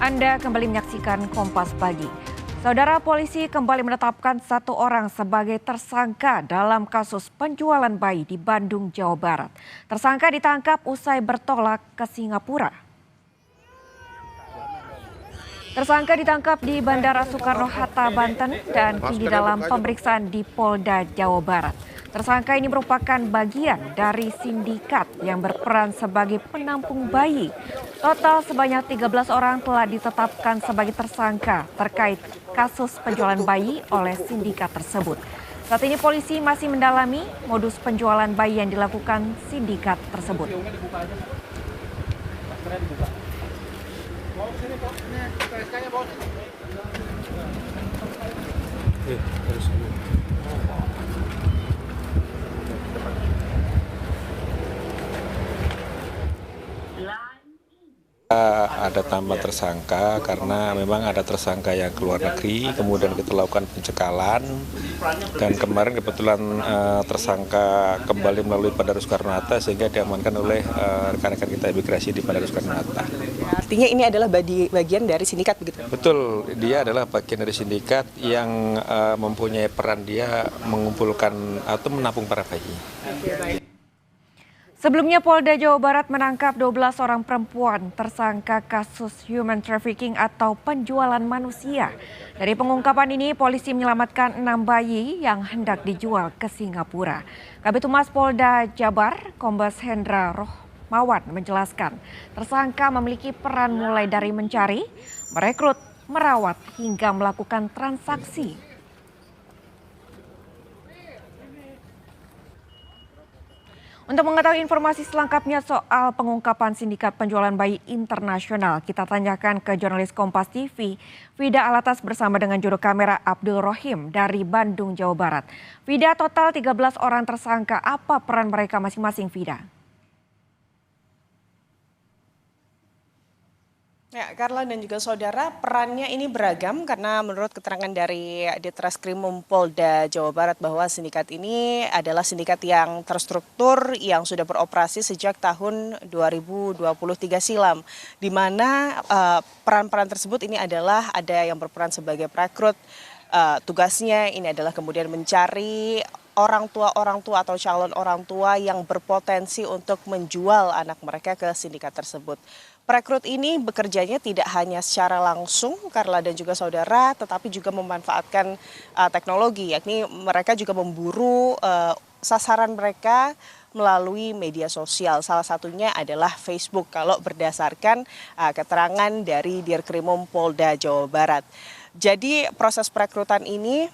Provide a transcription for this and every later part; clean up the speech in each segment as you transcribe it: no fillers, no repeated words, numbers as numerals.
Anda kembali menyaksikan Kompas Pagi. Saudara, polisi kembali menetapkan satu orang sebagai tersangka dalam kasus penjualan bayi di Bandung, Jawa Barat. Tersangka ditangkap usai bertolak ke Singapura. Tersangka ditangkap di Bandara Soekarno-Hatta, Banten dan kini dalam pemeriksaan di Polda Jawa Barat. Tersangka ini merupakan bagian dari sindikat yang berperan sebagai penampung bayi. Total sebanyak 13 orang telah ditetapkan sebagai tersangka terkait kasus penjualan bayi oleh sindikat tersebut. Saat ini polisi masih mendalami modus penjualan bayi yang dilakukan sindikat tersebut. Ada tambah tersangka karena memang ada tersangka yang keluar negeri, kemudian kita lakukan pencekalan dan kemarin kebetulan tersangka kembali melalui Bandara Soekarno-Hatta sehingga diamankan oleh rekan-rekan kita imigrasi di Bandara Soekarno-Hatta. Artinya ini adalah bagian dari sindikat begitu? Betul, dia adalah bagian dari sindikat yang mempunyai peran dia mengumpulkan atau menampung para bayi. Sebelumnya Polda Jawa Barat menangkap 12 orang perempuan tersangka kasus human trafficking atau penjualan manusia. Dari pengungkapan ini polisi menyelamatkan 6 bayi yang hendak dijual ke Singapura. Kabid Humas Polda Jabar, Kombes Hendra Rohmawan menjelaskan, tersangka memiliki peran mulai dari mencari, merekrut, merawat hingga melakukan transaksi. Untuk mengetahui informasi selengkapnya soal pengungkapan sindikat penjualan bayi internasional, kita tanyakan ke jurnalis Kompas TV, Vida Alatas bersama dengan juru kamera Abdul Rohim dari Bandung, Jawa Barat. Vida, total 13 orang tersangka, apa peran mereka masing-masing, Vida? Ya, Carla dan juga saudara, perannya ini beragam karena menurut keterangan dari Ditreskrimum Polda Jawa Barat bahwa sindikat ini adalah sindikat yang terstruktur yang sudah beroperasi sejak tahun 2023 silam, di mana peran-peran tersebut ini adalah ada yang berperan sebagai perekrut, tugasnya ini adalah kemudian mencari orang tua atau calon orang tua yang berpotensi untuk menjual anak mereka ke sindikat tersebut. Perekrut ini bekerjanya tidak hanya secara langsung, Carla dan juga saudara, tetapi juga memanfaatkan teknologi, yakni mereka juga memburu sasaran mereka melalui media sosial. Salah satunya adalah Facebook kalau berdasarkan keterangan dari Dirkrimum Polda Jawa Barat. Jadi proses perekrutan ini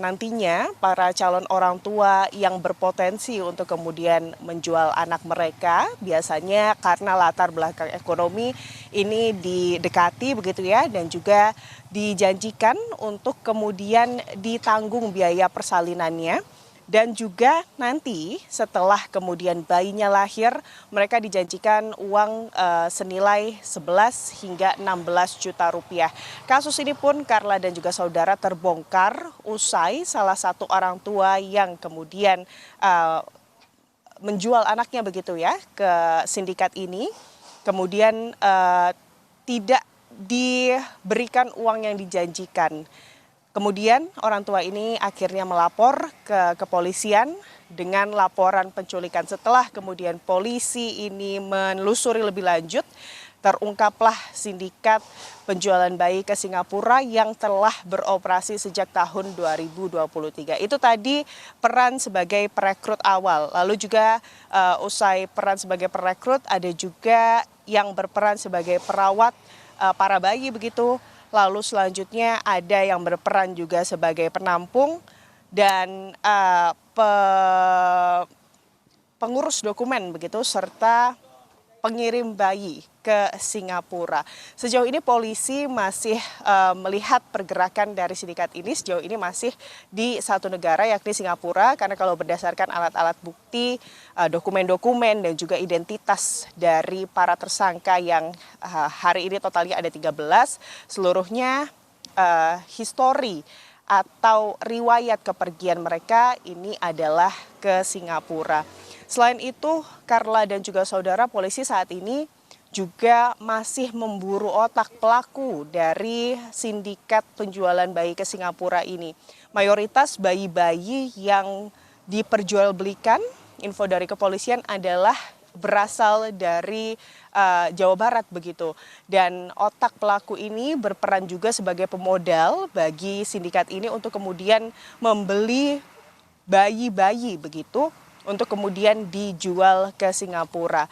nantinya para calon orang tua yang berpotensi untuk kemudian menjual anak mereka biasanya karena latar belakang ekonomi ini didekati begitu ya, dan juga dijanjikan untuk kemudian ditanggung biaya persalinannya. Dan juga nanti setelah kemudian bayinya lahir, mereka dijanjikan uang senilai 11 hingga 16 juta rupiah. Kasus ini pun Carla dan juga saudara terbongkar usai salah satu orang tua yang kemudian menjual anaknya begitu ya ke sindikat ini. Kemudian tidak diberikan uang yang dijanjikan. Kemudian orang tua ini akhirnya melapor ke kepolisian dengan laporan penculikan. Setelah kemudian polisi ini menelusuri lebih lanjut, terungkaplah sindikat penjualan bayi ke Singapura yang telah beroperasi sejak tahun 2023. Itu tadi peran sebagai perekrut awal. Lalu juga usai peran sebagai perekrut ada juga yang berperan sebagai perawat para bayi begitu. Lalu selanjutnya ada yang berperan juga sebagai penampung dan pengurus dokumen begitu serta pengirim bayi ke Singapura. Sejauh ini polisi masih melihat pergerakan dari sindikat ini sejauh ini masih di satu negara yakni Singapura, karena kalau berdasarkan alat-alat bukti, dokumen-dokumen dan juga identitas dari para tersangka yang hari ini totalnya ada 13, seluruhnya histori atau riwayat kepergian mereka ini adalah ke Singapura. Selain itu, Carla dan juga saudara, polisi saat ini juga masih memburu otak pelaku dari sindikat penjualan bayi ke Singapura ini. Mayoritas bayi-bayi yang diperjualbelikan, info dari kepolisian adalah berasal dari Jawa Barat begitu. Dan otak pelaku ini berperan juga sebagai pemodal bagi sindikat ini untuk kemudian membeli bayi-bayi begitu untuk kemudian dijual ke Singapura.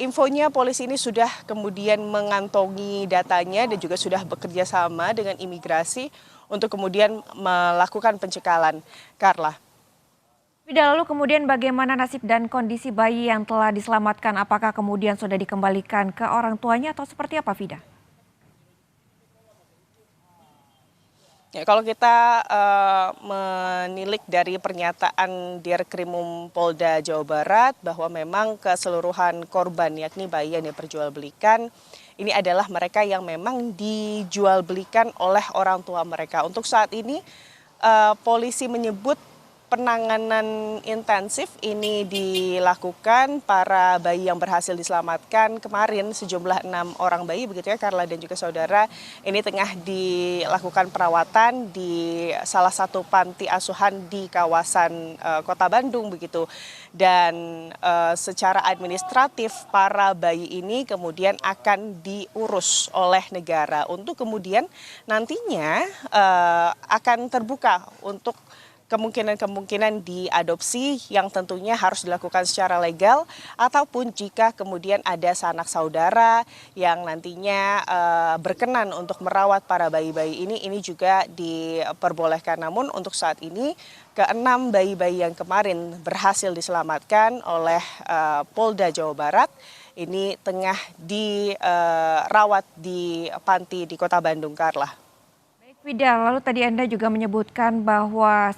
Infonya polisi ini sudah kemudian mengantongi datanya dan juga sudah bekerja sama dengan imigrasi untuk kemudian melakukan pencekalan. Carla. Fida, lalu kemudian bagaimana nasib dan kondisi bayi yang telah diselamatkan? Apakah kemudian sudah dikembalikan ke orang tuanya atau seperti apa, Fida? Ya, kalau kita menilik dari pernyataan Dirkrimum Polda Jawa Barat bahwa memang keseluruhan korban yakni bayi yang diperjualbelikan ini adalah mereka yang memang dijualbelikan oleh orang tua mereka. Untuk saat ini polisi menyebut penanganan intensif ini dilakukan para bayi yang berhasil diselamatkan kemarin sejumlah 6 orang bayi begitu ya Carla dan juga saudara, ini tengah dilakukan perawatan di salah satu panti asuhan di kawasan Kota Bandung begitu. Dan secara administratif para bayi ini kemudian akan diurus oleh negara untuk kemudian nantinya akan terbuka untuk kemungkinan diadopsi yang tentunya harus dilakukan secara legal ataupun jika kemudian ada sanak saudara yang nantinya berkenan untuk merawat para bayi-bayi ini juga diperbolehkan. Namun untuk saat ini ke-6 bayi-bayi yang kemarin berhasil diselamatkan oleh Polda Jawa Barat ini tengah dirawat di panti di Kota Bandung, Carla. Fida, lalu tadi Anda juga menyebutkan bahwa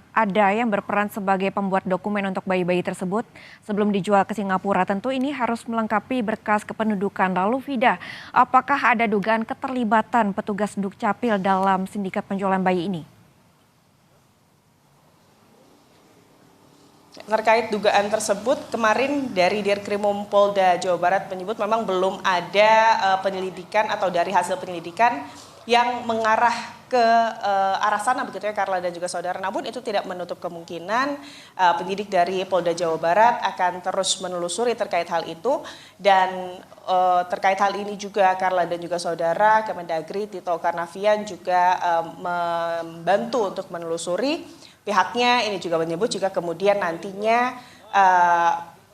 ada yang berperan sebagai pembuat dokumen untuk bayi-bayi tersebut sebelum dijual ke Singapura. Tentu ini harus melengkapi berkas kependudukan. Lalu Fida, apakah ada dugaan keterlibatan petugas Dukcapil dalam sindikat penjualan bayi ini? Terkait dugaan tersebut, kemarin dari Dirkrimum Polda Jawa Barat menyebut memang belum ada penyelidikan atau dari hasil penyelidikan yang mengarah ke arah sana begitu ya Carla dan juga saudara. Namun itu tidak menutup kemungkinan penyidik dari Polda Jawa Barat akan terus menelusuri terkait hal itu. Dan terkait hal ini juga Carla dan juga saudara, Kemendagri Tito Karnavian juga membantu untuk menelusuri. Pihaknya ini juga menyebut jika kemudian nantinya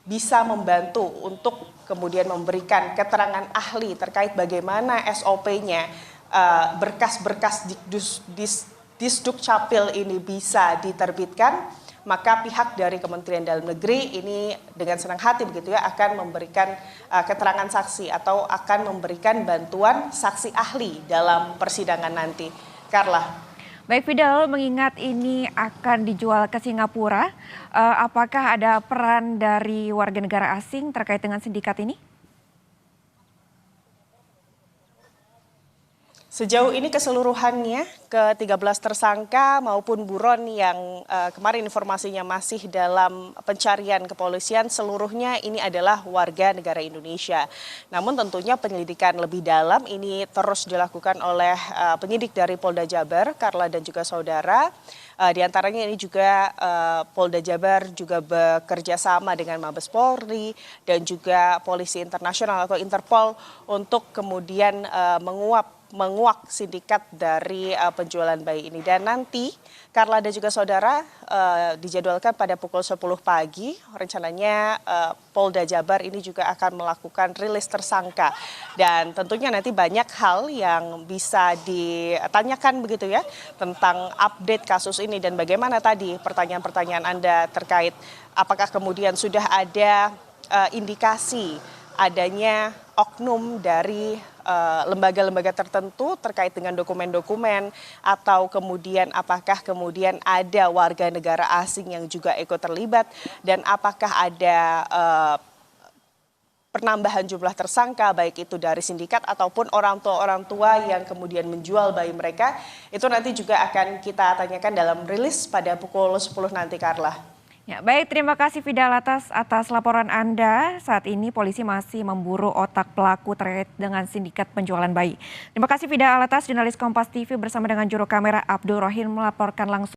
bisa membantu untuk kemudian memberikan keterangan ahli terkait bagaimana SOP-nya berkas-berkas Disdukcapil ini bisa diterbitkan, maka pihak dari Kementerian Dalam Negeri ini dengan senang hati begitu ya akan memberikan keterangan saksi atau akan memberikan bantuan saksi ahli dalam persidangan nanti. Carla. Baik Fida, lalu mengingat ini akan dijual ke Singapura, apakah ada peran dari warga negara asing terkait dengan sindikat ini? Sejauh ini keseluruhannya ke-13 tersangka maupun buron yang kemarin informasinya masih dalam pencarian kepolisian seluruhnya ini adalah warga negara Indonesia. Namun tentunya penyelidikan lebih dalam ini terus dilakukan oleh penyidik dari Polda Jabar, Carla dan juga saudara. Di antaranya ini juga Polda Jabar juga bekerja sama dengan Mabes Polri dan juga Polisi Internasional atau Interpol untuk kemudian menguak sindikat dari penjualan bayi ini. Dan nanti Carla dan juga saudara dijadwalkan pada pukul 10 pagi rencananya Polda Jabar ini juga akan melakukan rilis tersangka. Dan tentunya nanti banyak hal yang bisa ditanyakan begitu ya tentang update kasus ini dan bagaimana tadi pertanyaan-pertanyaan Anda terkait apakah kemudian sudah ada indikasi adanya oknum dari lembaga-lembaga tertentu terkait dengan dokumen-dokumen atau kemudian apakah kemudian ada warga negara asing yang juga ikut terlibat dan apakah ada penambahan jumlah tersangka baik itu dari sindikat ataupun orang tua yang kemudian menjual bayi mereka itu nanti juga akan kita tanyakan dalam rilis pada pukul 10 nanti Carla. Ya, baik, terima kasih Fidal atas laporan Anda. Saat ini polisi masih memburu otak pelaku terkait dengan sindikat penjualan bayi. Terima kasih Fidal jurnalis Kompas TV bersama dengan juru kamera Abdul Rohim melaporkan langsung.